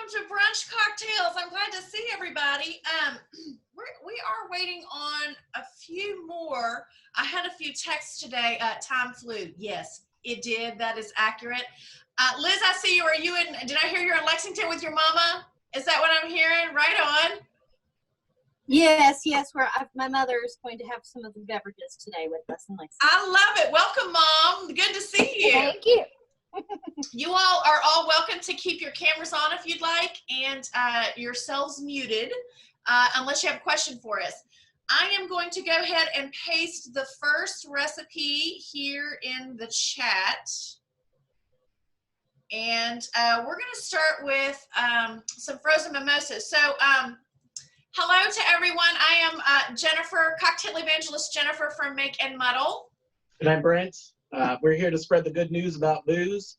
to Brunch Cocktails. I'm glad to see everybody. We are waiting on a few more. I had a few texts today. Time flew. Yes, it did. That is accurate. Liz, I see you. Are you in? Did I hear you're in Lexington with your mama? Is that what I'm hearing? Right on. Yes. My mother is going to have some of the beverages today with us in Lexington. I love it. Welcome, Mom. Good to see you. Thank you. You all are welcome to keep your cameras on if you'd like, and yourselves muted, unless you have a question for us. I am going to go ahead and paste the first recipe here in the chat. And we're going to start with some frozen mimosas. So hello to everyone. I am Jennifer, Cocktail Evangelist Jennifer from Make Muddle. And I'm Brent. We're here to spread the good news about booze.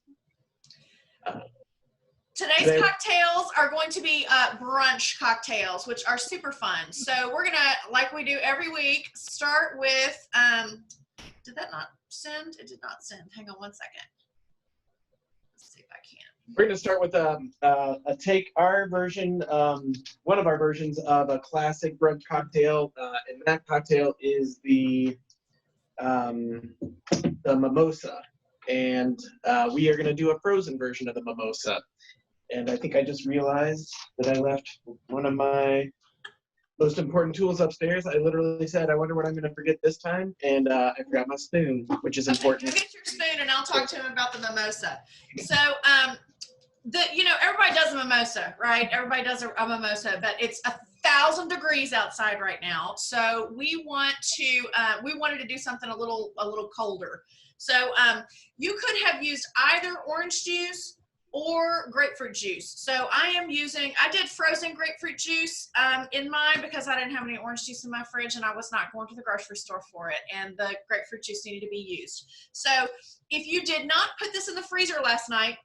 Today's cocktails are going to be brunch cocktails, which are super fun. So we're going to, like we do every week, start with, did that not send? It did not send. Hang on one second. Let's see if I can. We're going to start with take our version, one of our versions of a classic brunch cocktail, and that cocktail is the mimosa, and we are going to do a frozen version of the mimosa. And I think I just realized that I left one of my most important tools upstairs. I literally said, I wonder what I'm going to forget this time, and I forgot my spoon, which is important. Go get your spoon, and I'll talk to him about the mimosa. So, everybody does a mimosa, right? Everybody does a mimosa, but it's 1,000 degrees outside right now. So we wanted to do something a little colder. So you could have used either orange juice or grapefruit juice. So I did frozen grapefruit juice in mine because I didn't have any orange juice in my fridge and I was not going to the grocery store for it, and the grapefruit juice needed to be used. So if you did not put this in the freezer last night,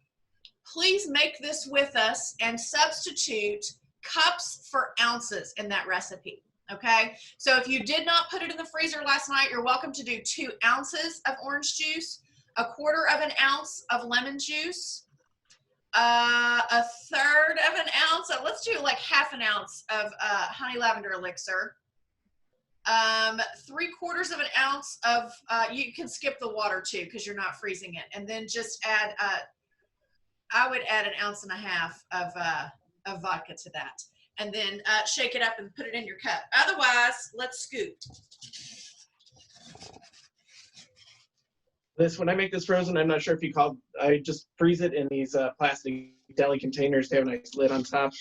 please make this with us and substitute cups for ounces in that recipe, okay? So if you did not put it in the freezer last night, you're welcome to do 2 ounces of orange juice, 1/4 of an ounce of lemon juice, 1/3 of an ounce, let's do like 1/2 ounce of honey lavender elixir, 3/4 of an ounce of, you can skip the water too because you're not freezing it, and then just add, I would add 1.5 ounces of vodka to that, and then shake it up and put it in your cup. Otherwise, let's scoop. When I make this frozen, I'm not sure if you I just freeze it in these plastic deli containers. They have a nice lid on top.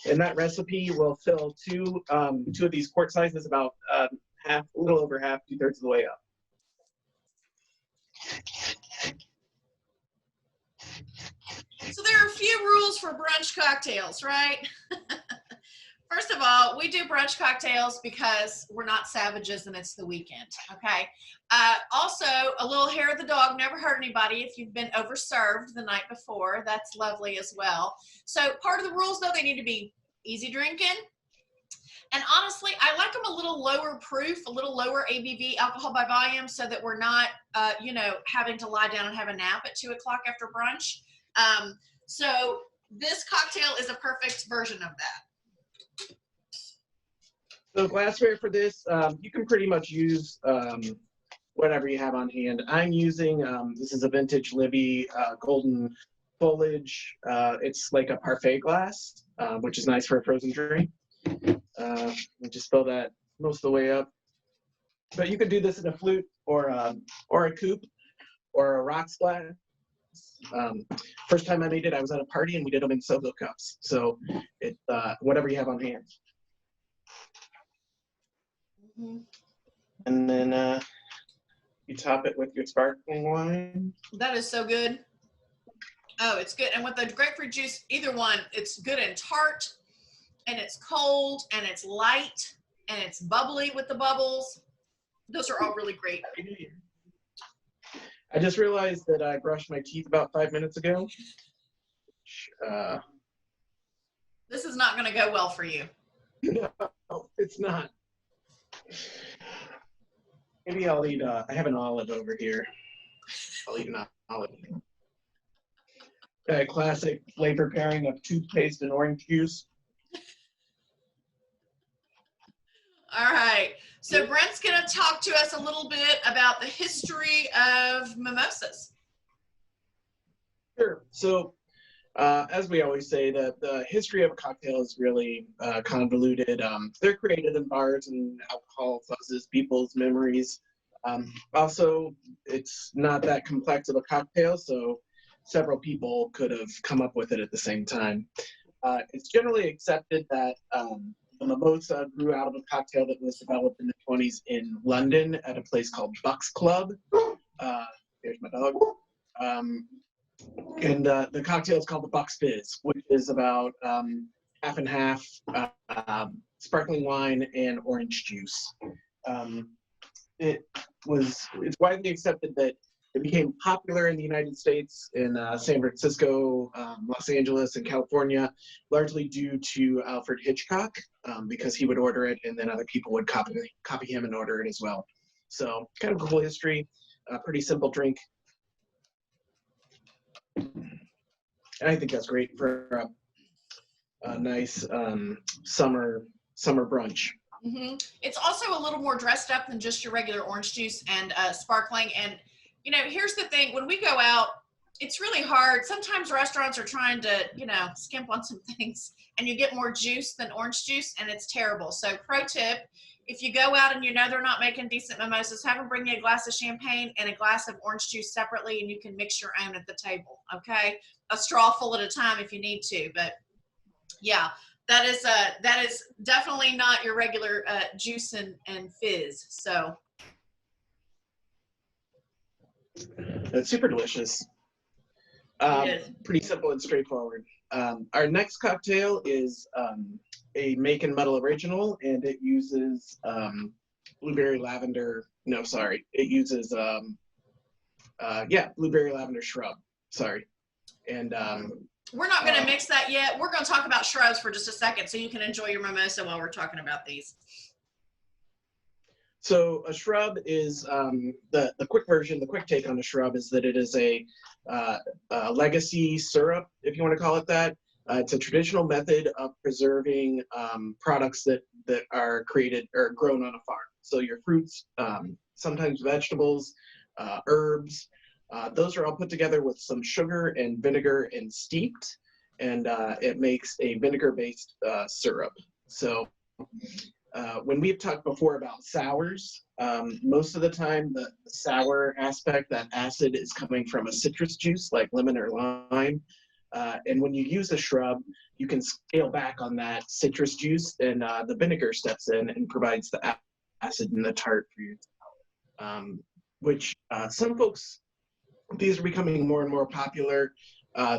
And that recipe will fill two of these quart sizes about a little over half, 2/3 of the way up. So there are a few rules for brunch cocktails, right? First of all, we do brunch cocktails because we're not savages and it's the weekend, okay? Also, a little hair of the dog never hurt anybody if you've been overserved the night before. That's lovely as well. So part of the rules, though, they need to be easy drinking. And honestly, I like them a little lower proof, a little lower ABV, alcohol by volume, so that we're not, having to lie down and have a nap at 2 o'clock after brunch. So this cocktail is a perfect version of that. So glassware for this, you can pretty much use whatever you have on hand. I'm using, this is a vintage Libby golden foliage. It's like a parfait glass, which is nice for a frozen drink. Just fill that most of the way up. But you could do this in a flute or a coupe or a rocks glass. First time I made it, I was at a party and we did them in solo cups. So whatever you have on hand. Mm-hmm. And then you top it with your sparkling wine. That is so good. Oh, it's good. And with the grapefruit juice, either one, it's good and tart, and it's cold, and it's light, and it's bubbly with the bubbles. Those are all really great. I just realized that I brushed my teeth about 5 minutes ago. This is not going to go well for you. No, it's not. Maybe I'll eat, I have an olive over here. I'll eat an olive. A classic flavor pairing of toothpaste and orange juice. All right. So Brent's going to talk to us a little bit about the history of mimosas. Sure. So, as we always say, the history of a cocktail is really convoluted. They're created in bars and alcohol fuzzes people's memories. Also, it's not that complex of a cocktail, so several people could have come up with it at the same time. It's generally accepted that the mimosa grew out of a cocktail that was developed in the 20s in London at a place called Buck's Club. There's my dog. And the cocktail is called the Buck's Fizz, which is about half and half sparkling wine and orange juice. It's widely accepted that it became popular in the United States, in San Francisco, Los Angeles, and California, largely due to Alfred Hitchcock, because he would order it and then other people would copy him and order it as well. So kind of a cool history, pretty simple drink. And I think that's great for a nice summer brunch. Mm-hmm. It's also a little more dressed up than just your regular orange juice and sparkling. And, you know, here's the thing. When we go out, it's really hard. Sometimes restaurants are trying to, you know, skimp on some things, and you get more juice than orange juice, and it's terrible. So pro tip, if you go out and you know they're not making decent mimosas, have them bring you a glass of champagne and a glass of orange juice separately, and you can mix your own at the table, okay? A straw full at a time if you need to. But, yeah. That is definitely not your regular juice and fizz. So it's super delicious. Pretty simple and straightforward. Our next cocktail is a Make Muddle original, and it uses blueberry lavender. No, sorry, it uses blueberry lavender shrub. Sorry, and we're not going to mix that yet. We're going to talk about shrubs for just a second so you can enjoy your mimosa while we're talking about these. So a shrub is the quick version, the quick take on a shrub is that it is a legacy syrup, if you want to call it that. It's a traditional method of preserving products that are created or grown on a farm. So your fruits, sometimes vegetables, herbs, those are all put together with some sugar and vinegar and steeped, and it makes a vinegar-based syrup. So when we've talked before about sours, most of the time the sour aspect, that acid, is coming from a citrus juice like lemon or lime. And when you use a shrub, you can scale back on that citrus juice, and the vinegar steps in and provides the acid and the tart for you. Which some folks, these are becoming more and more popular.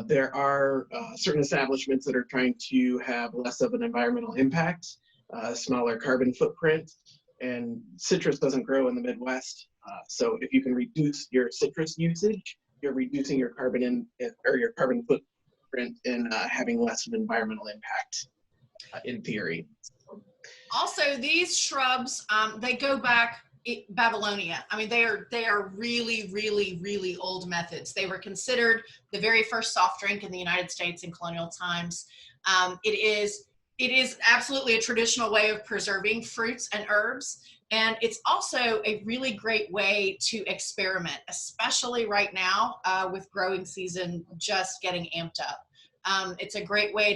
There are certain establishments that are trying to have less of an environmental impact, smaller carbon footprint, and citrus doesn't grow in the Midwest. So if you can reduce your citrus usage, you're reducing your carbon your carbon footprint and having less of an environmental impact, in theory. Also, these shrubs, they go back Babylonia. I mean, they are really, really, really old methods. They were considered the very first soft drink in the United States in colonial times. It is absolutely a traditional way of preserving fruits and herbs. And it's also a really great way to experiment, especially right now with growing season just getting amped up. It's a great way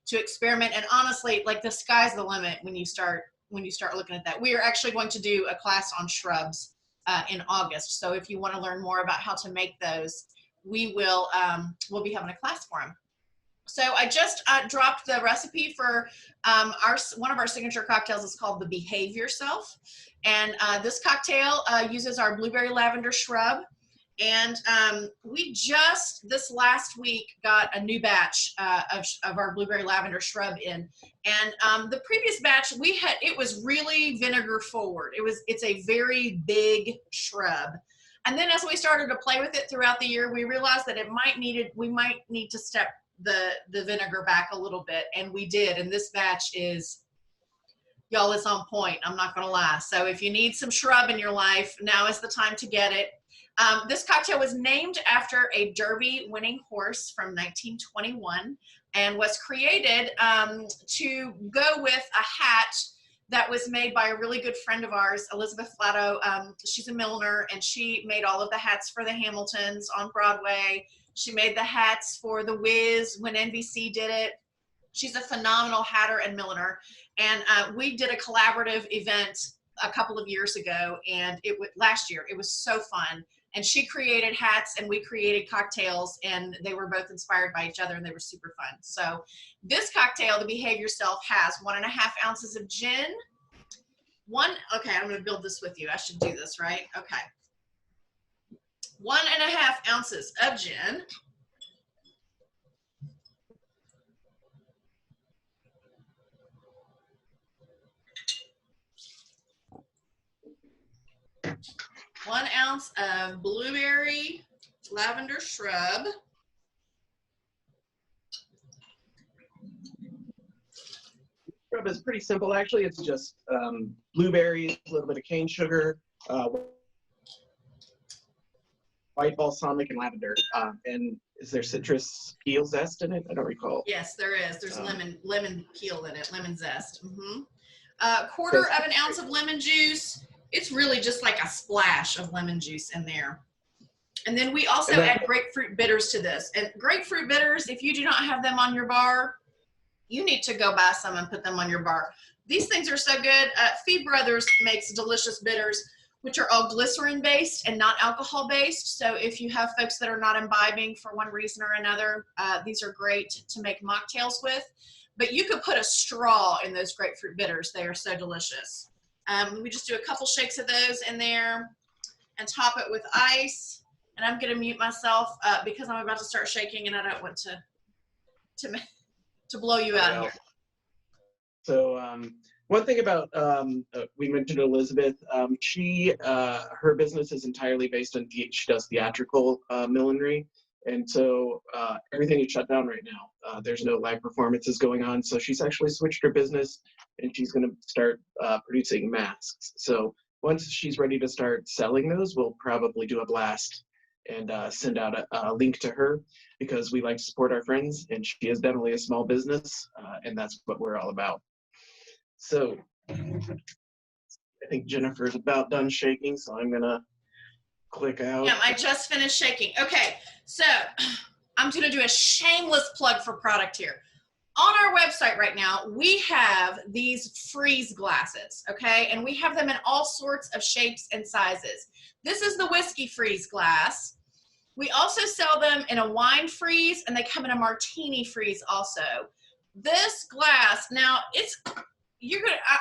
to experiment. And honestly, like, the sky's the limit when you start looking at that. We are actually going to do a class on shrubs in August. So if you want to learn more about how to make those, we'll be having a class for them. So I just dropped the recipe for one of our signature cocktails. Is called the Behave Yourself. And this cocktail uses our blueberry lavender shrub. And we just this last week got a new batch of our blueberry lavender shrub in. And the previous batch it was really vinegar forward. It's a very big shrub. And then as we started to play with it throughout the year, we realized that we might need to step the vinegar back a little bit, and we did. And this batch is Y'all, it's on point. I'm not going to lie. So if you need some shrub in your life, now is the time to get it. This cocktail was named after a Derby winning horse from 1921 and was created to go with a hat that was made by a really good friend of ours, Elizabeth Flatto. She's a milliner, and she made all of the hats for the Hamiltons on Broadway. She made the hats for The Wiz when NBC did it. She's a phenomenal hatter and milliner. And we did a collaborative event a couple of years ago, and last year. It was so fun. And she created hats, and we created cocktails, and they were both inspired by each other, and they were super fun. So this cocktail, the Behave Yourself, has 1.5 ounces of gin. Okay, I'm going to build this with you. I should do this, right? Okay. 1.5 ounces of gin. 1 ounce of blueberry lavender shrub. Shrub is pretty simple, actually. It's just blueberries, a little bit of cane sugar, white balsamic, and lavender. And is there citrus peel zest in it? I don't recall. Yes, there is. There's lemon peel in it, lemon zest. Quarter of an ounce of lemon juice. It's really just like a splash of lemon juice in there. And then we also add grapefruit bitters to this. And grapefruit bitters, if you do not have them on your bar, you need to go buy some and put them on your bar. These things are so good. Fee Brothers makes delicious bitters, which are all glycerin based and not alcohol based. So if you have folks that are not imbibing for one reason or another, these are great to make mocktails with. But you could put a straw in those grapefruit bitters. They are so delicious. We just do a couple shakes of those in there and top it with ice. And I'm going to mute myself because I'm about to start shaking, and I don't want to blow you out of here. So one thing about, we mentioned Elizabeth, her business is entirely based on, she does theatrical millinery. And so everything is shut down right now. There's no live performances going on. So she's actually switched her business, and she's going to start producing masks. So once she's ready to start selling those, we'll probably do a blast and send out a link to her, because we like to support our friends, and she is definitely a small business, and that's what we're all about. So I think Jennifer's about done shaking, so I'm going to click out. Yeah, I just finished shaking. Okay, so I'm going to do a shameless plug for product here. On our website right now, we have these freeze glasses, okay? And we have them in all sorts of shapes and sizes. This is the whiskey freeze glass. We also sell them in a wine freeze, and they come in a martini freeze also. This glass, now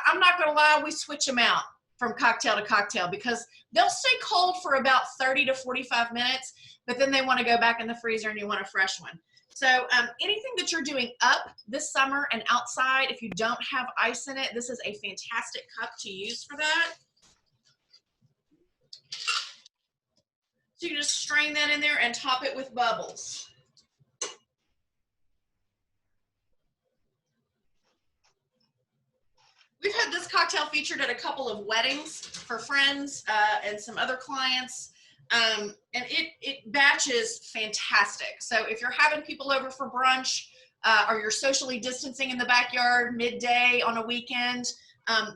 I'm not gonna lie, we switch them out from cocktail to cocktail because they'll stay cold for about 30 to 45 minutes, but then they want to go back in the freezer and you want a fresh one. So anything that you're doing up this summer and outside, if you don't have ice in it, this is a fantastic cup to use for that. So you can just strain that in there and top it with bubbles. We've had this cocktail featured at a couple of weddings for friends and some other clients. And it batches fantastic. So if you're having people over for brunch or you're socially distancing in the backyard midday on a weekend,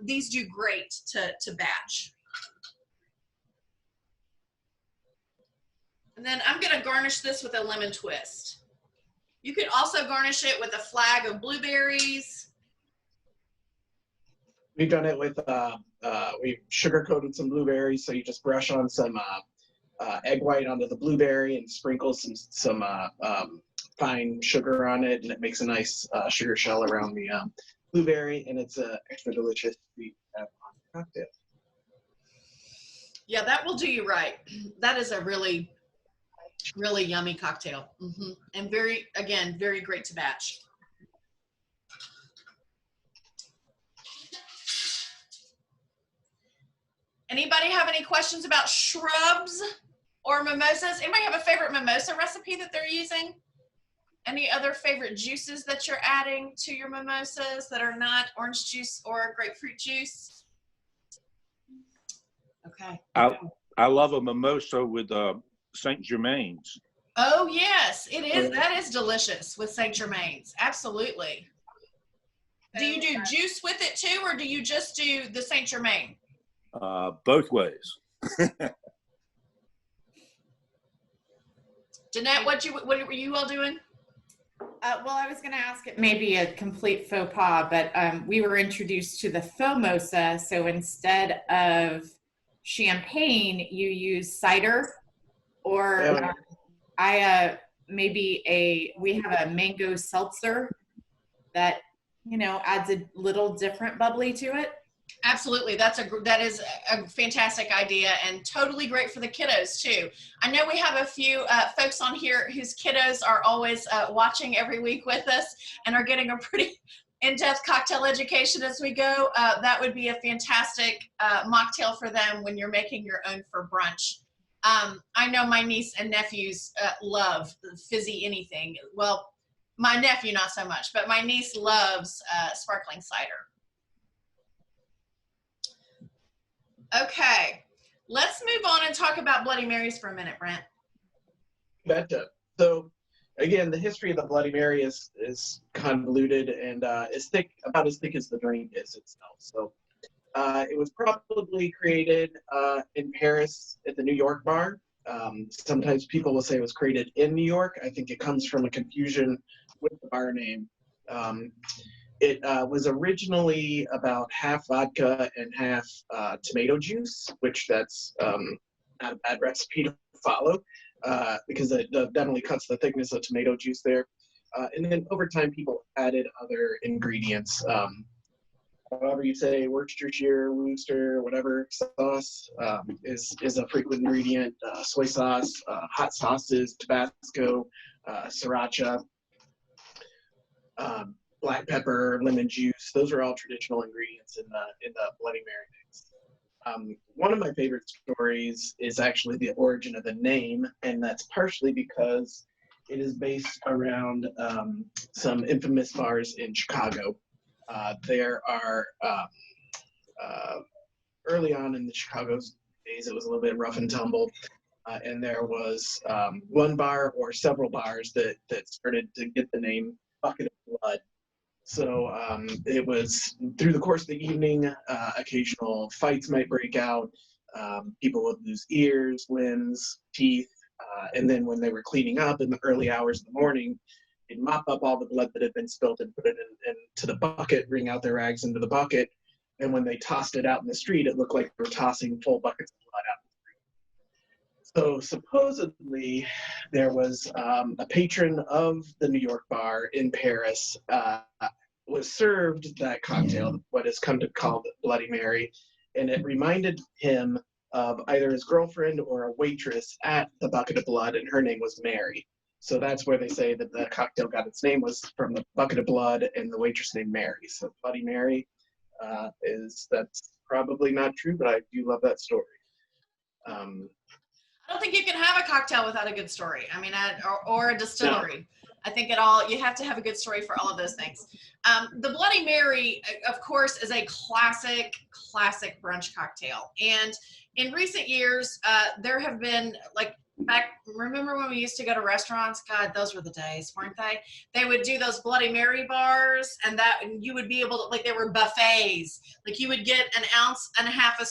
these do great to batch. And then I'm going to garnish this with a lemon twist. You could also garnish it with a flag of blueberries. We've done it with, we sugar-coated some blueberries, so you just brush on some egg white onto the blueberry and sprinkle some fine sugar on it, and it makes a nice sugar shell around the blueberry, and it's extra delicious to have on the cocktail. Yeah, that will do you right. That is a really, really yummy cocktail. And very great to batch. Anybody have any questions about shrubs or mimosas? Anybody have a favorite mimosa recipe that they're using? Any other favorite juices that you're adding to your mimosas that are not orange juice or grapefruit juice? Okay. I love a mimosa with Saint Germain's. Oh yes, it is. Okay. That is delicious with Saint Germain's. Absolutely. Do you do juice with it too, or do you just do the Saint Germain? Both ways. Jeanette, what were you all doing? Well, I was going to ask it maybe a complete faux pas, but we were introduced to the Fomosa. So instead of champagne, you use cider, or we have a mango seltzer that adds a little different bubbly to it. Absolutely, that is a fantastic idea and totally great for the kiddos too. I know we have a few folks on here whose kiddos are always watching every week with us and are getting a pretty in-depth cocktail education as we go. That would be a fantastic mocktail for them when you're making your own for brunch. I know my niece and nephews love fizzy anything. Well, my nephew not so much, but my niece loves sparkling cider. Okay, let's move on and talk about Bloody Marys for a minute, Brent. So again, the history of the Bloody Mary is convoluted and is about as thick as the drink is itself. So it was probably created in Paris at the New York bar. Sometimes people will say it was created in New York. I think it comes from a confusion with the bar name. It was originally about half vodka and half tomato juice, which that's not a bad recipe to follow because it definitely cuts the thickness of tomato juice there. And then over time, people added other ingredients. However you say, Worcestershire, Worcester, whatever sauce is a frequent ingredient. Soy sauce, hot sauces, Tabasco, sriracha. Black pepper, lemon juice, those are all traditional ingredients in the Bloody Mary mix. One of my favorite stories is actually the origin of the name, and that's partially because it is based around some infamous bars in Chicago. There are, early on in the Chicago days, it was a little bit rough and tumble, and there was one bar or several bars that started to get the name Bucket of Blood. So it was through the course of the evening, occasional fights might break out. People would lose ears, limbs, teeth. And then when they were cleaning up in the early hours of the morning, they'd mop up all the blood that had been spilled and put it into the bucket, wring out their rags into the bucket. And when they tossed it out in the street, it looked like they were tossing full buckets of blood out. So supposedly there was a patron of the New York bar in Paris was served that cocktail, what has come to call the Bloody Mary, and it reminded him of either his girlfriend or a waitress at the Bucket of Blood, and her name was Mary. So that's where they say that the cocktail got its name, was from the Bucket of Blood and the waitress named Mary. So Bloody Mary that's probably not true, but I do love that story. I don't think you can have a cocktail without a good story. I mean, or a distillery. No. I think you have to have a good story for all of those things. The Bloody Mary, of course, is a classic brunch cocktail. And in recent years, there have been, remember when we used to go to restaurants? God, those were the days, weren't they? They would do those Bloody Mary bars, and you would be able to, they were buffets. Like you would get an ounce and a half of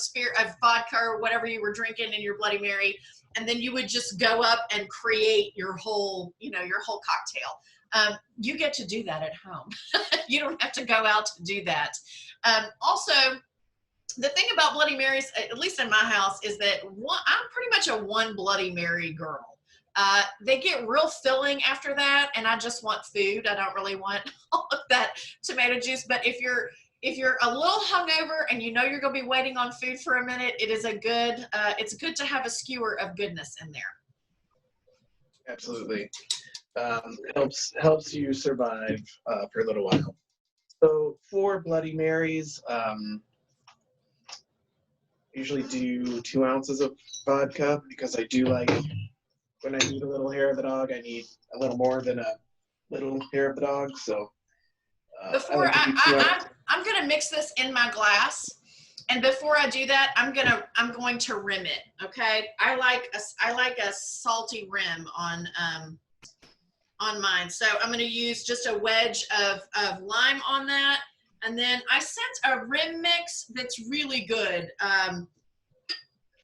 vodka or whatever you were drinking in your Bloody Mary, and then you would just go up and create your whole cocktail. You get to do that at home. You don't have to go out to do that. Also, the thing about Bloody Marys, at least in my house, is that I'm pretty much a one Bloody Mary girl. They get real filling after that, and I just want food. I don't really want all of that tomato juice. But if you're a little hungover and you know you're going to be waiting on food for a minute, it's good to have a skewer of goodness in there. Absolutely. Helps you survive for a little while. So for Bloody Marys, usually do 2 ounces of vodka because I do like, when I need a little hair of the dog, I need a little more than little hair of the dog. So Before like to do 2 ounces. I'm gonna mix this in my glass, and before I do that, I'm going to rim it. Okay, I like a salty rim on mine. So I'm gonna use just a wedge of lime on that, and then I sent a rim mix that's really good.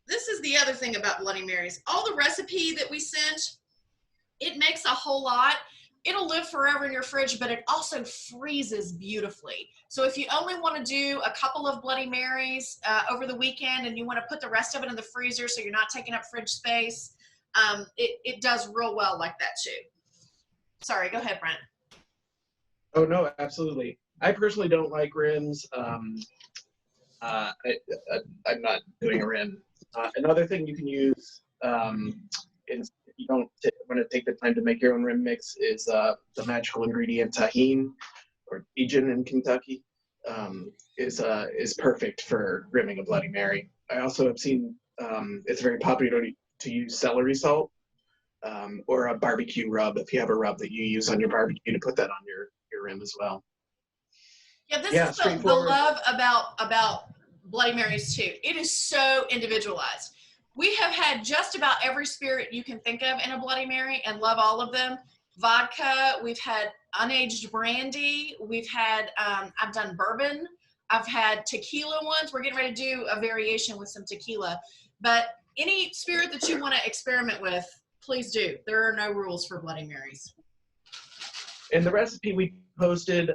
This is the other thing about Bloody Marys. All the recipe that we sent, it makes a whole lot. It'll live forever in your fridge, but it also freezes beautifully. So if you only want to do a couple of Bloody Marys over the weekend and you want to put the rest of it in the freezer so you're not taking up fridge space, it does real well like that too. Sorry, go ahead, Brent. Oh, no, absolutely. I personally don't like rims. I'm not doing a rim. Another thing you can use is if you don't want to take the time to make your own rim mix is the magical ingredient tahine, or Cajun in Kentucky, is perfect for rimming a Bloody Mary. I also have seen it's very popular to use celery salt or a barbecue rub if you have a rub that you use on your barbecue to put that on your rim as well. Yeah, this Yeah, is the straightforward. love about Bloody Marys too. It is so individualized. We have had just about every spirit you can think of in a Bloody Mary and love all of them. Vodka, we've had unaged brandy, we've had, I've done bourbon, I've had tequila ones. We're getting ready to do a variation with some tequila. But any spirit that you want to experiment with, please do. There are no rules for Bloody Marys. And the recipe we posted,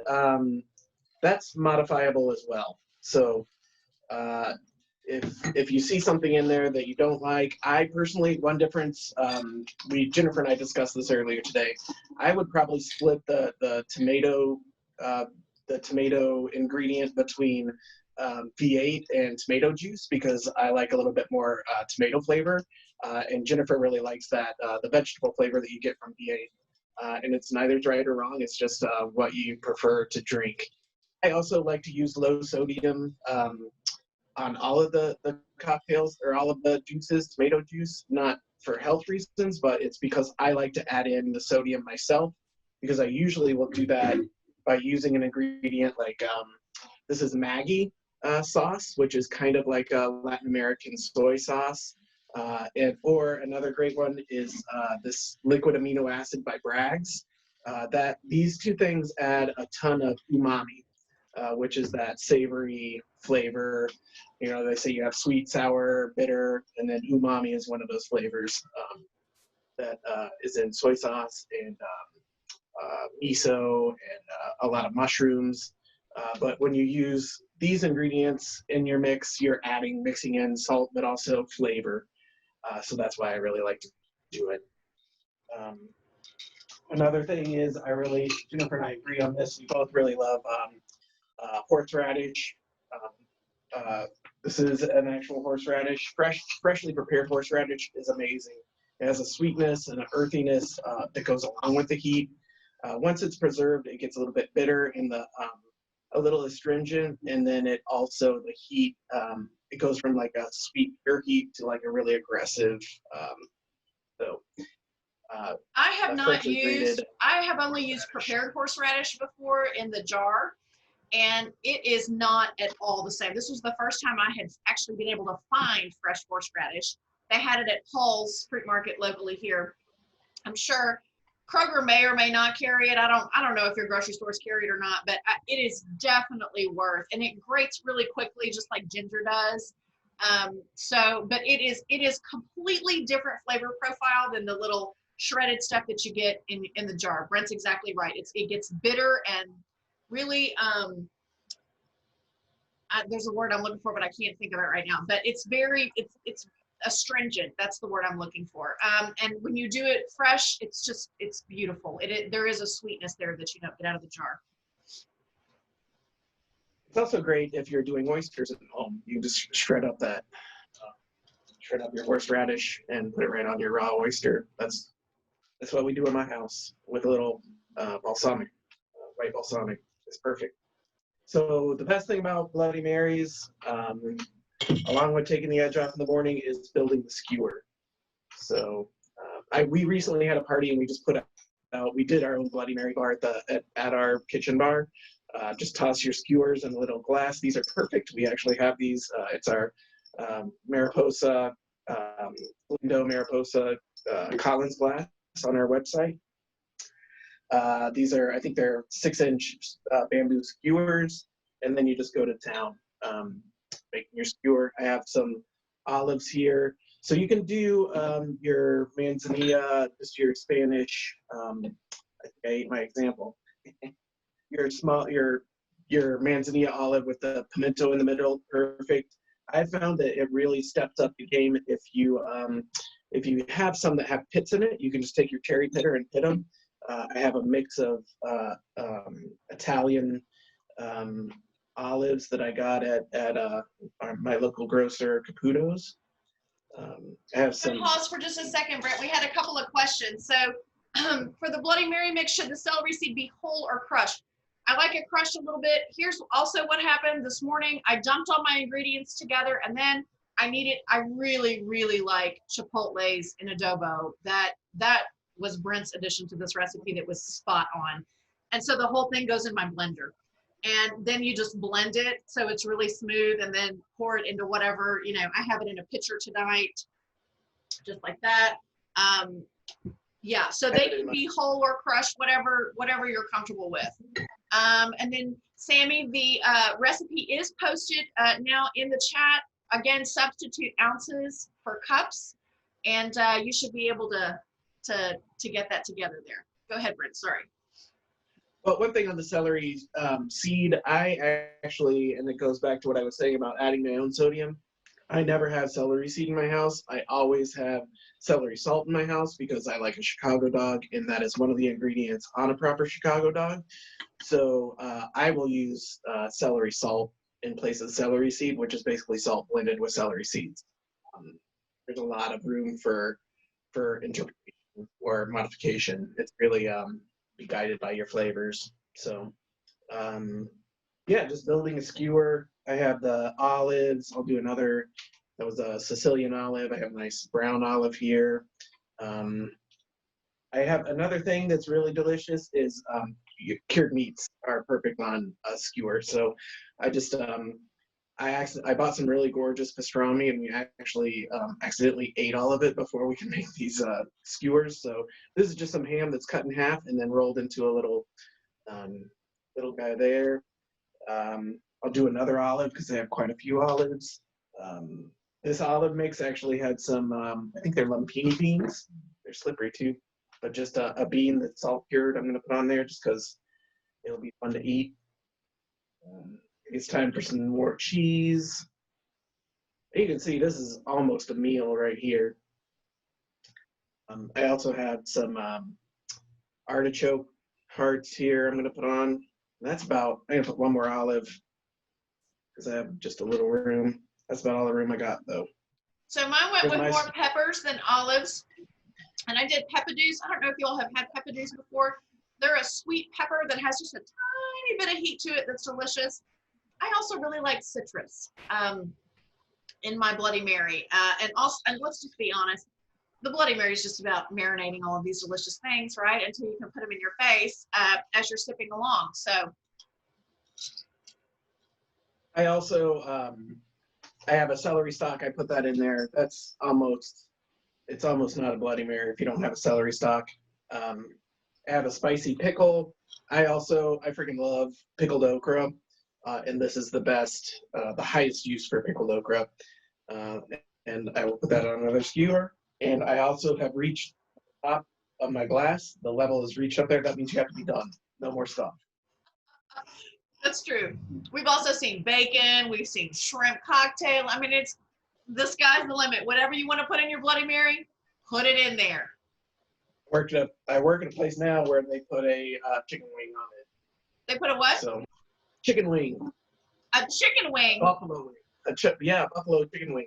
that's modifiable as well. So if you see something in there that you don't like, I personally, one difference, Jennifer and I discussed this earlier today. I would probably split the tomato ingredient between V8 and tomato juice, because I like a little bit more tomato flavor, and Jennifer really likes that the vegetable flavor that you get from V8. And it's neither right or wrong. It's just what you prefer to drink. I also like to use low sodium on all of the cocktails, or all of the juices, tomato juice, not for health reasons, but it's because I like to add in the sodium myself, because I usually will do that by using an ingredient like, this is Maggi sauce, which is kind of like a Latin American soy sauce. Or another great one is this liquid amino acid by Bragg's. That these two things add a ton of umami, which is that savory flavor. You know, they say you have sweet, sour, bitter, and then umami is one of those flavors that is in soy sauce and miso and a lot of mushrooms. But when you use these ingredients in your mix, you're mixing in salt, but also flavor. So that's why I really like to do it. Another thing is, Jennifer and I agree on this. We both really love horseradish. This is an actual horseradish. Freshly prepared horseradish is amazing. It has a sweetness and an earthiness that goes along with the heat. Once it's preserved, it gets a little bit bitter and a little astringent, and then it also, the heat, it goes from like a sweet pure heat to like a really aggressive. I have I have only used horseradish. prepared horseradish before in the jar, and it is not at all the same. This was the first time I had actually been able to find fresh horseradish. They had it at Paul's Fruit Market locally here. I'm sure Kroger may or may not carry it. I don't know if your grocery stores carry it or not, but it is definitely worth, and it grates really quickly, just like ginger does. But it is completely different flavor profile than the little shredded stuff that you get in the jar. Brent's exactly right. It gets bitter and really, there's a word I'm looking for, but I can't think of it right now. But it's astringent. That's the word I'm looking for. And when you do it fresh, it's beautiful. There is a sweetness there that you don't get out of the jar. It's also great if you're doing oysters at home. You just shred up your horseradish and put it right on your raw oyster. That's what we do in my house with a little balsamic, white balsamic. It's perfect. So the best thing about Bloody Marys, along with taking the edge off in the morning, is building the skewer. So we recently had a party and we just put We did our own Bloody Mary bar at our kitchen bar. Just toss your skewers in a little glass. These are perfect. We actually have these. It's our Mariposa, Lindo Mariposa Collins glass on our website. These are, I think they're 6-inch bamboo skewers, and then you just go to town making your skewer. I have some olives here. So you can do your manzanilla, just your Spanish, I think I ate my example. Your manzanilla olive with the pimento in the middle, perfect. I found that it really steps up the game if you have some that have pits in it. You can just take your cherry pitter and pit them. I have a mix of Italian olives that I got at my local grocer, Caputo's. I have some. Pause for just a second, Brent. We had a couple of questions. So for the Bloody Mary mix, should the celery seed be whole or crushed? I like it crushed a little bit. Here's also what happened this morning. I dumped all my ingredients together, and then I really, really like chipotles in adobo. That was Brent's addition to this recipe that was spot on. And so the whole thing goes in my blender. And then you just blend it so it's really smooth, and then pour it into whatever, I have it in a pitcher tonight, just like that. Yeah, so they can be whole or crushed, whatever you're comfortable with. And then Sammy, the recipe is posted now in the chat. Again, substitute ounces for cups, and you should be able to get that together there. Go ahead, Brent, sorry. Well, one thing on the celery seed, I actually, and it goes back to what I was saying about adding my own sodium, I never have celery seed in my house. I always have celery salt in my house because I like a Chicago dog, and that is one of the ingredients on a proper Chicago dog. So I will use celery salt in place of celery seed, which is basically salt blended with celery seeds. There's a lot of room for interpretation or modification. It's really be guided by your flavors. So yeah, just building a skewer. I have the olives. I'll do another. That was a Sicilian olive. I have a nice brown olive here. I have another thing that's really delicious is cured meats are perfect on a skewer. So I just I bought some really gorgeous pastrami, and we actually accidentally ate all of it before we can make these skewers. So this is just some ham that's cut in half and then rolled into a little guy there. I'll do another olive because I have quite a few olives. This olive mix actually had some, I think they're lumpini beans. They're slippery too, but just a bean that's salt cured I'm going to put on there just because it'll be fun to eat. It's time for some more cheese. You can see this is almost a meal right here. I also have some artichoke hearts here I'm going to put on. That's about, I'm going to put one more olive because I have just a little room. That's about all the room I got though. So mine went with Nice. more peppers than olives. And I did peppadews. I don't know if y'all have had peppadews before. They're a sweet pepper that has just a tiny bit of heat to it that's delicious. I also really like citrus in my Bloody Mary. And let's just be honest, the Bloody Mary is just about marinating all of these delicious things, right? Until you can put them in your face as you're sipping along. So I also, I have a celery stalk. I put that in there. It's almost not a Bloody Mary if you don't have a celery stalk. I have a spicy pickle. I freaking love pickled okra. And this is the best, the highest use for pickled okra. And I will put that on another skewer. And I also have reached the top of my glass. The level is reached up there. That means you have to be done. No more stuff. that's true. We've also seen bacon. We've seen shrimp cocktail. I mean, it's the sky's the limit. Whatever you want to put in your Bloody Mary, put it in there. I work at a place now where they put a chicken wing on it. They put a what? So, chicken wing. A chicken wing. Buffalo wing. Buffalo chicken wing.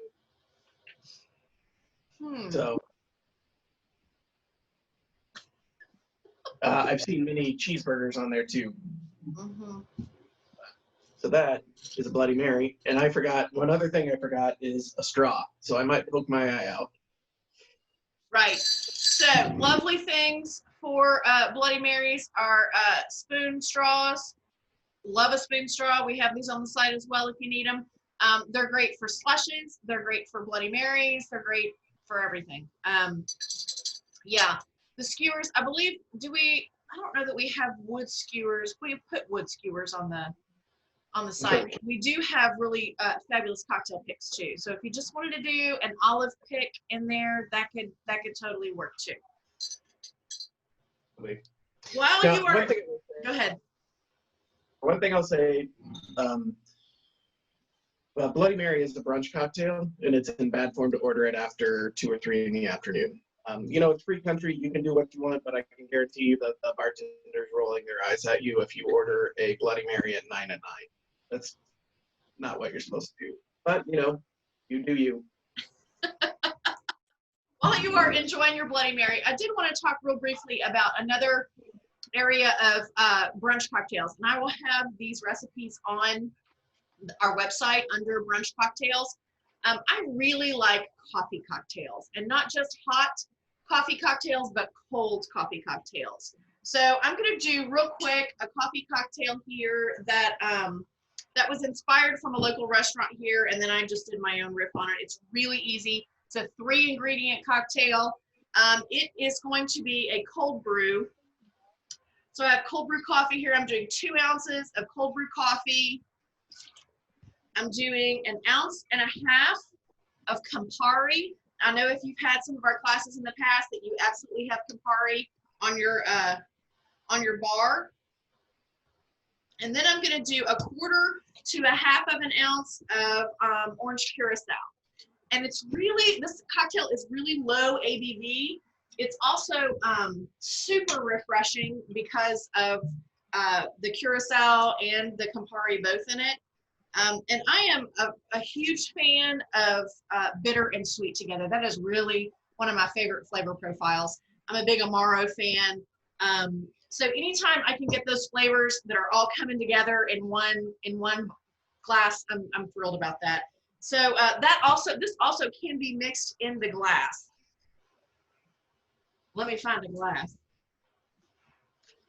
So, I've seen mini cheeseburgers on there too. Mm-hmm. So that is a Bloody Mary. And I forgot, one other thing I forgot is a straw. So I might poke my eye out. Right. So lovely things for Bloody Marys are spoon straws. Love a spoon straw. We have these on the site as well if you need them. They're great for slushes. They're great for Bloody Marys. They're great for everything. Yeah, the skewers, I believe, I don't know that we have wood skewers. We put wood skewers on the site. Okay. We do have really fabulous cocktail picks too. So if you just wanted to do an olive pick in there, that could totally work too. While Now, you are, one thing I will say- go ahead. One thing I'll say, Bloody Mary is a brunch cocktail, and it's in bad form to order it after 2 or 3 in the afternoon. It's free country. You can do what you want, but I can guarantee you that the bartender's rolling their eyes at you if you order a Bloody Mary at 9 at night. That's not what you're supposed to do. But, you do you. While you are enjoying your Bloody Mary, I did want to talk real briefly about another area of brunch cocktails. And I will have these recipes on our website under brunch cocktails. I really like coffee cocktails, and not just hot coffee cocktails, but cold coffee cocktails. So I'm going to do real quick a coffee cocktail here that was inspired from a local restaurant here, and then I just did my own riff on it. It's really easy. It's a 3-ingredient cocktail. It is going to be a cold brew. So I have cold brew coffee here. I'm doing 2 ounces of cold brew coffee. I'm doing 1.5 ounces of Campari. I know if you've had some of our classes in the past that you absolutely have Campari on your bar. And then I'm going to do 1/4 to 1/2 ounce of orange curacao. And this cocktail is really low ABV. It's also super refreshing because of the curacao and the Campari both in it. And I am a huge fan of bitter and sweet together. That is really one of my favorite flavor profiles. I'm a big Amaro fan. So anytime I can get those flavors that are all coming together in one glass, I'm thrilled about that. So this also can be mixed in the glass. Let me find a glass.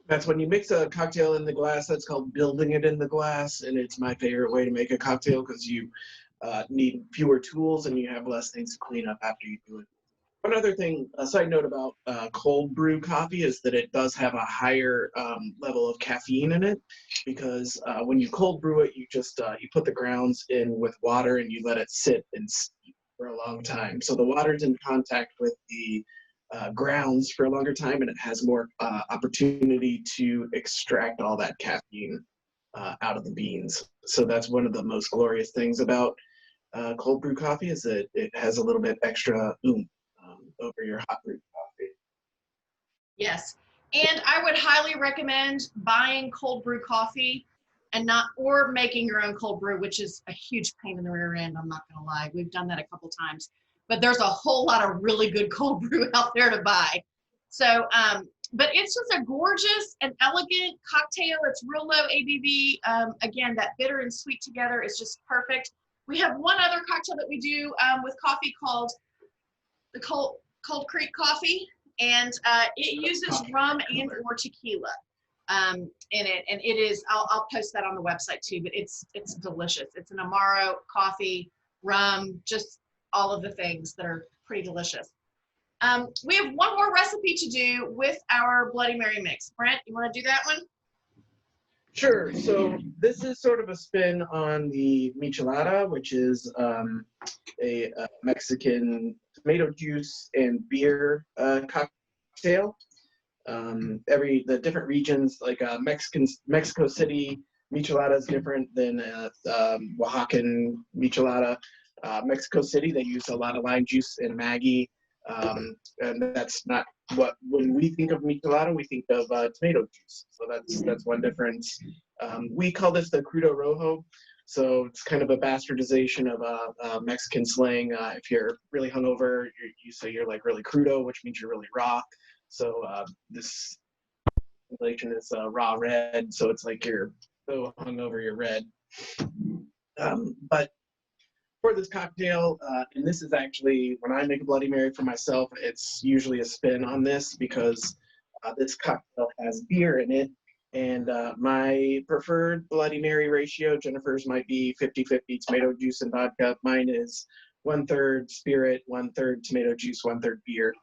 That's when you mix a cocktail in the glass. That's called building it in the glass, and it's my favorite way to make a cocktail because you need fewer tools and you have less things to clean up after you do it. One other thing, a side note about cold brew coffee is that it does have a higher level of caffeine in it because when you cold brew it, you just you put the grounds in with water and you let it sit and steep for a long time. So the water's in contact with the grounds for a longer time, and it has more opportunity to extract all that caffeine out of the beans. So that's one of the most glorious things about cold brew coffee is that it has a little bit extra oomph over your hot brew coffee. Yes, and I would highly recommend buying cold brew coffee or making your own cold brew, which is a huge pain in the rear end. I'm not gonna lie, we've done that a couple times. But there's a whole lot of really good cold brew out there to buy. So, but it's just a gorgeous and elegant cocktail. It's real low ABV. Again, that bitter and sweet together is just perfect. We have one other cocktail that we do with coffee called the Cold Creek Coffee, and it uses rum and or tequila in it. And it is, I'll post that on the website too, but it's delicious. It's an Amaro, coffee, rum, just all of the things that are pretty delicious. We have one more recipe to do with our Bloody Mary mix. Brent, you want to do that one? Sure. So this is sort of a spin on the michelada, which is a Mexican tomato juice and beer cocktail. The different regions, like Mexico City michelada is different than Oaxacan michelada. Mexico City, they use a lot of lime juice and Maggi, and that's not when we think of michelada, we think of tomato juice. So that's one difference. We call this the crudo rojo. So it's kind of a bastardization of Mexican slang. If you're really hungover, you say you're like really crudo, which means you're really raw. So this translation is raw red. So it's like you're so hungover, you're red. But for this cocktail, and this is actually, when I make a Bloody Mary for myself, it's usually a spin on this because this cocktail has beer in it. And my preferred Bloody Mary ratio, Jennifer's might be 50-50 tomato juice and vodka. Mine is 1/3 spirit, 1/3 tomato juice, 1/3 beer,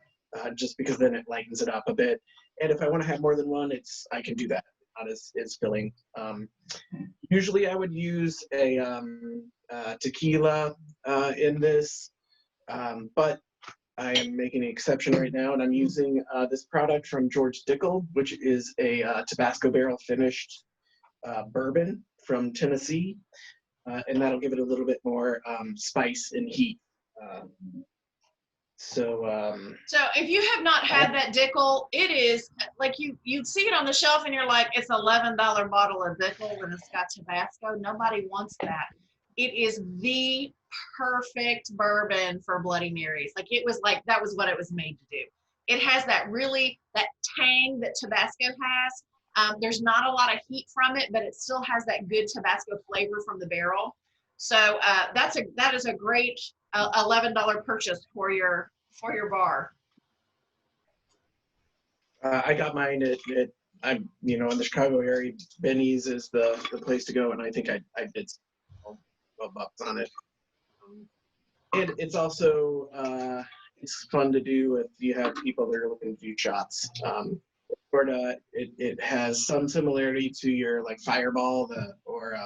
just because then it lightens it up a bit. And if I want to have more than one, I can do that. Not as filling. Usually I would use a tequila in this, but I am making an exception right now, and I'm using this product from George Dickel, which is a Tabasco barrel finished bourbon from Tennessee, and that'll give it a little bit more spice and heat. So if you have not had that Dickel, it is like you'd see it on the shelf and you're like, it's $11 bottle of Dickel and it's got Tabasco. Nobody wants that. It is the perfect bourbon for Bloody Marys. Like that was what it was made to do. It has that tang that Tabasco has. There's not a lot of heat from it, but it still has that good Tabasco flavor from the barrel. So that is a great $11 purchase for your bar. I got mine at I'm in the Chicago area. Benny's is the place to go, and I think I did $12 on it. It's also it's fun to do if you have people that are looking to do shots. It has some similarity to your like Fireball or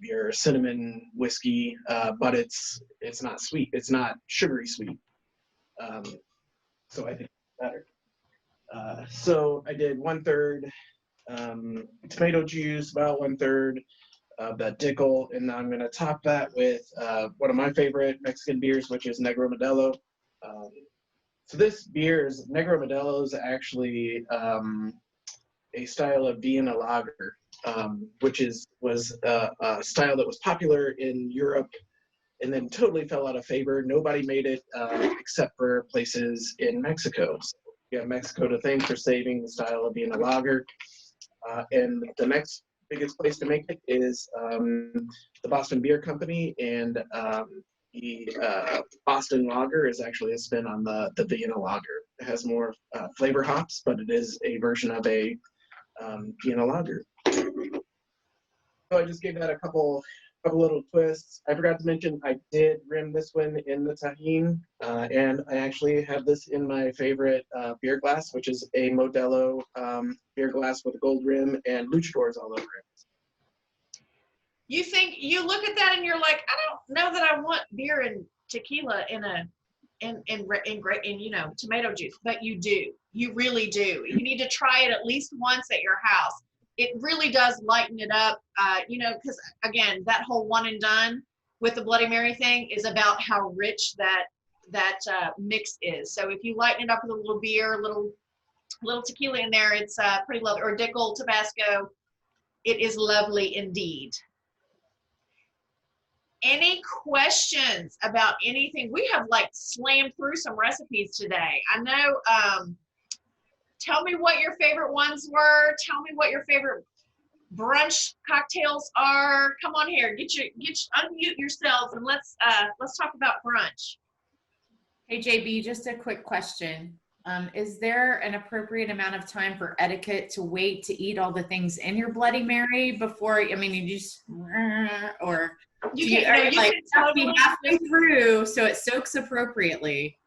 your cinnamon whiskey, but it's not sweet. It's not sugary sweet. So I think it's better. So I did 1/3 tomato juice, about 1/3 that Dickel, and I'm going to top that with one of my favorite Mexican beers, which is Negro Modelo. So this Negro Modelo is actually a style of Vienna lager, which was a style that was popular in Europe and then totally fell out of favor. Nobody made it except for places in Mexico. So you have Mexico to thank for saving the style of Vienna lager. And the next biggest place to make it is the Boston Beer Company, and the Boston Lager is actually a spin on the Vienna Lager. It has more flavor hops, but it is a version of a Vienna Lager. So I just gave that a couple little twists. I forgot to mention I did rim this one in the tahine, and I actually have this in my favorite beer glass, which is a Modelo beer glass with a gold rim and luchadors all over it. You look at that and you're like, I don't know that I want beer and tequila in tomato juice, but you do. You really do. You need to try it at least once at your house. It really does lighten it up, because again, that whole one and done with the Bloody Mary thing is about how rich that mix is. So if you lighten it up with a little beer, a little tequila in there, it's pretty lovely. Or Dickel, Tabasco, it is lovely indeed. Any questions about anything? We have slammed through some recipes today. I know. Tell me what your favorite ones were. Tell me what your favorite brunch cocktails are. Come on here, unmute yourselves and let's talk about brunch. Hey JB, just a quick question. Is there an appropriate amount of time for etiquette to wait to eat all the things in your Bloody Mary before? I mean, you just or you can be halfway through so it soaks appropriately.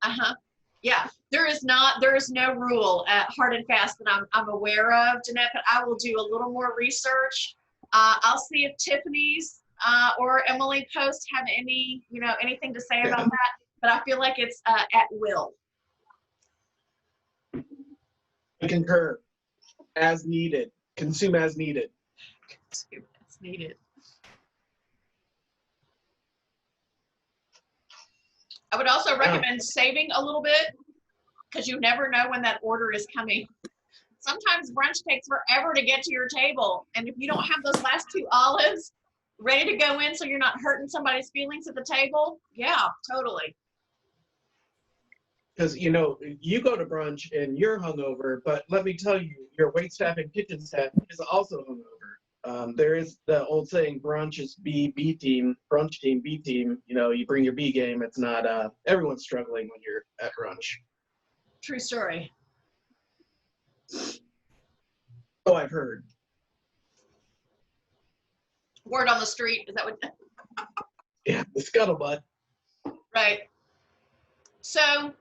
Yeah, there is no rule hard and fast that I'm aware of, Jeanette, but I will do a little more research. I'll see if Tiffany's or Emily Post have anything to say about that, but I feel like it's at will. I concur. As needed. Consume as needed. Consume as needed. I would also recommend saving a little bit because you never know when that order is coming. Sometimes brunch takes forever to get to your table. And if you don't have those last 2 olives ready to go in so you're not hurting somebody's feelings at the table, yeah, totally. Because, you go to brunch and you're hungover, but let me tell you, your waitstaff and kitchen staff is also hungover. There is the old saying, brunch is B team, brunch team, B team. You know, you bring your B game. It's not, everyone's struggling when you're at brunch. True story. Oh, I've heard. Word on the street. Is that what? Yeah, the scuttlebutt. Right. So,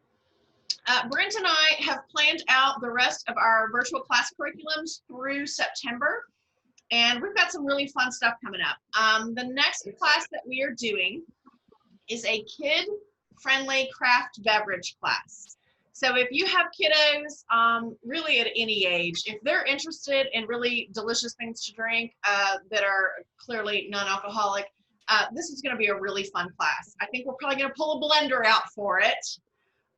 Brent and I have planned out the rest of our virtual class curriculums through September, and we've got some really fun stuff coming up. The next class that we are doing is a kid-friendly craft beverage class. So if you have kiddos, really at any age, if they're interested in really delicious things to drink that are clearly non-alcoholic, this is going to be a really fun class. I think we're probably going to pull a blender out for it.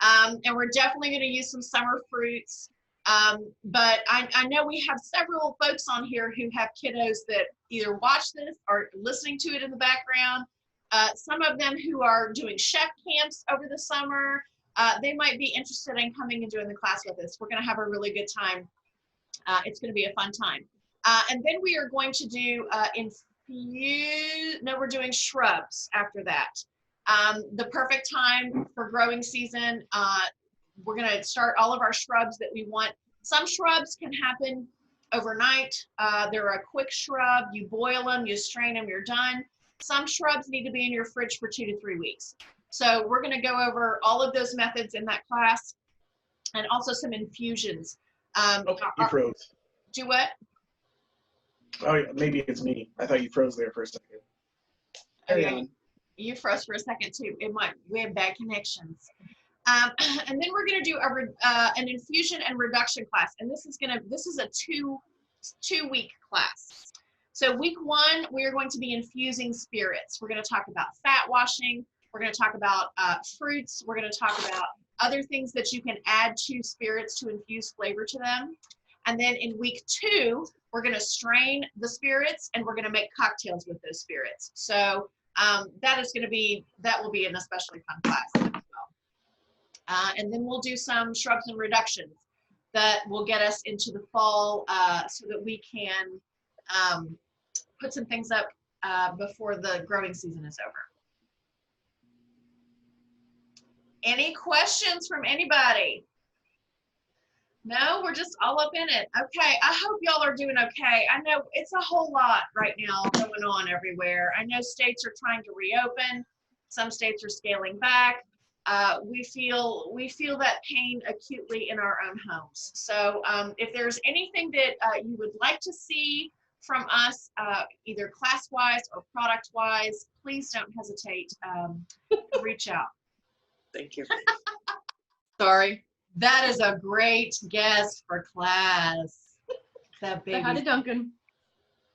And we're definitely going to use some summer fruits. But I know we have several folks on here who have kiddos that either watch this or listening to it in the background. Some of them who are doing chef camps over the summer. They might be interested in coming and doing the class with us. We're going to have a really good time. It's going to be a fun time. And then we are going to do we're doing shrubs after that. The perfect time for growing season. We're going to start all of our shrubs that we want. Some shrubs can happen overnight. They're a quick shrub. You boil them, you strain them, you're done. Some shrubs need to be in your fridge for 2 to 3 weeks. So we're going to go over all of those methods in that class, and also some infusions. You froze. Do what? Oh, yeah, maybe it's me. I thought you froze there for a second. Carry on. You froze for a second too. We have bad connections. And then we're going to do an infusion and reduction class, and this is a two-week class. So week 1, we are going to be infusing spirits. We're going to talk about fat washing. We're going to talk about fruits. We're going to talk about other things that you can add to spirits to infuse flavor to them. And then in week 2, we're going to strain the spirits, and we're going to make cocktails with those spirits. So that will be an especially fun class as well. And then we'll do some shrubs and reductions that will get us into the fall so that we can put some things up before the growing season is over. Any questions from anybody? No, we're just all up in it. Okay, I hope y'all are doing okay. I know it's a whole lot right now going on everywhere. I know states are trying to reopen. Some states are scaling back. We feel that pain acutely in our own homes. So if there's anything that you would like to see from us, either class-wise or product-wise, please don't hesitate to reach out. Thank you. Sorry. That is a great guest for class. That baby. Say hi to Duncan.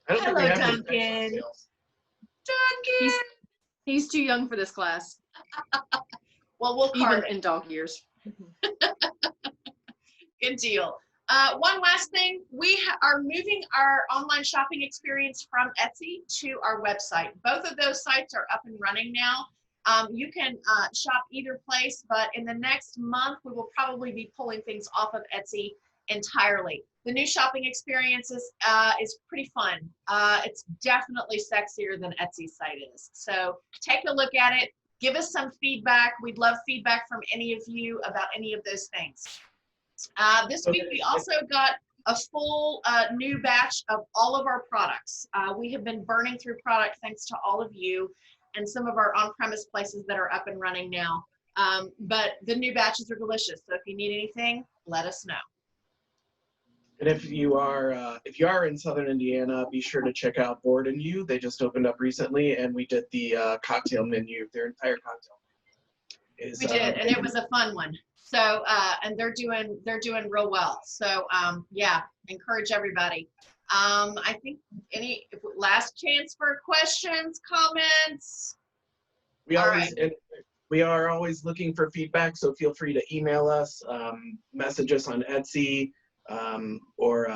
I don't think we Hello, have any Duncan. cocktails. Duncan. He's too young for this class, Well, we'll even carve it. in dog years. Good deal. One last thing, we are moving our online shopping experience from Etsy to our website. Both of those sites are up and running now. You can shop either place, but in the next month, we will probably be pulling things off of Etsy entirely. The new shopping experience is pretty fun. It's definitely sexier than Etsy's site is. So take a look at it. Give us some feedback. We'd love feedback from any of you about any of those things. This week, we also got a full new batch of all of our products. We have been burning through product thanks to all of you and some of our on-premise places that are up and running now. But the new batches are delicious. So if you need anything, let us know. And if you are in Southern Indiana, be sure to check out Board and You. They just opened up recently, and we did the cocktail menu. Their entire cocktail is. We did, and it was a fun one. So and they're doing real well. So yeah, encourage everybody. I think last chance for questions, comments. We are always looking for feedback, so feel free to email us, message us on Etsy, or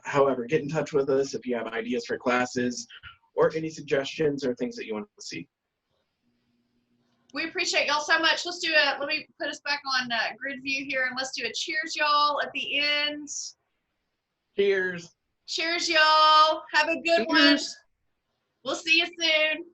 however, get in touch with us if you have ideas for classes or any suggestions or things that you want to see. We appreciate y'all so much. Let me put us back on grid view here, and let's do a cheers, y'all, at the end. Cheers. Cheers, y'all. Have a good one. Cheers. We'll see you soon.